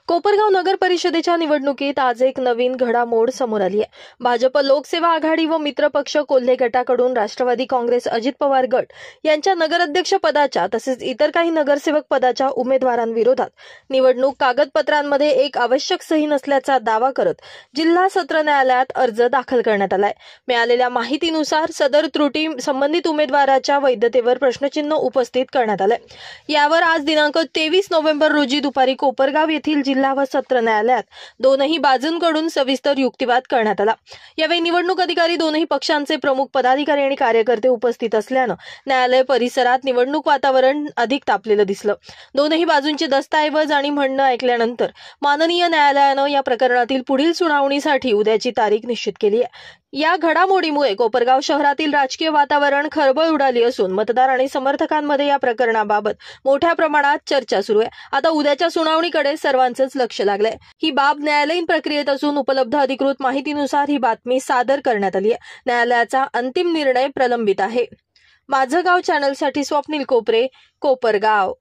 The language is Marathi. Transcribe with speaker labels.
Speaker 1: कोपरगाव नगर परिषदेच्या निवडणुकीत आज एक नवीन घडामोड समोर आली आहे। भाजप लोकसेवा आघाडी व मित्र पक्ष कोल्हे गटाकडून राष्ट्रवादी काँग्रेस अजित पवार गट यांच्या नगराध्यक्ष पदाच्या तसेच इतर काही नगरसेवक पदाच्या उमेदवारांविरोधात निवडणूक कागदपत्रांमध्ये एक आवश्यक सही नसल्याचा दावा करत जिल्हा सत्र न्यायालयात अर्ज दाखल करण्यात आलाय। मिळालेल्या माहितीनुसार सदर त्रुटी संबंधित उमेदवाराच्या वैधतेवर प्रश्नचिन्ह उपस्थित करण्यात आले। यावर आज दिनांक 23 नोव्हेंबर रोजी दुपारी कोपरगाव येथील जिल्हा व सत्र न्यायालयात दोनही बाजूंकडून सविस्तर युक्तिवाद करण्यात आला। यावेळी निवडणूक अधिकारी दोनही पक्षांचे प्रमुख पदाधिकारी आणि कार्यकर्ते उपस्थित असल्याने न्यायालय परिसरात निवडणूक वातावरण अधिक तापलेलं दिसलं। दोनही बाजूंचे दस्तऐवज आणि म्हणणं ऐकल्यानंतर माननीय न्यायालयाने या प्रकरणातील पुढील सुनावणीसाठी उद्याची तारीख निश्चित केली आहे। या घडामोडीमुळे कोपरगाव शहरातील राजकीय वातावरण खळबळ उडाली असून मतदार आणि समर्थकांमध्ये या प्रकरणाबाबत मोठ्या प्रमाणात चर्चा सुरू आहे। आता उद्याच्या सुनावणीकडे सर्वांचेच लक्ष लागलंय। ही बाब न्यायालयीन प्रक्रियेत असून उपलब्ध अधिकृत माहितीनुसार ही बातमी सादर करण्यात आली आहे। न्यायालयाचा अंतिम निर्णय प्रलंबित आहे। माझं गाव चॅनलसाठी स्वप्नील कोपरे, कोपरगाव।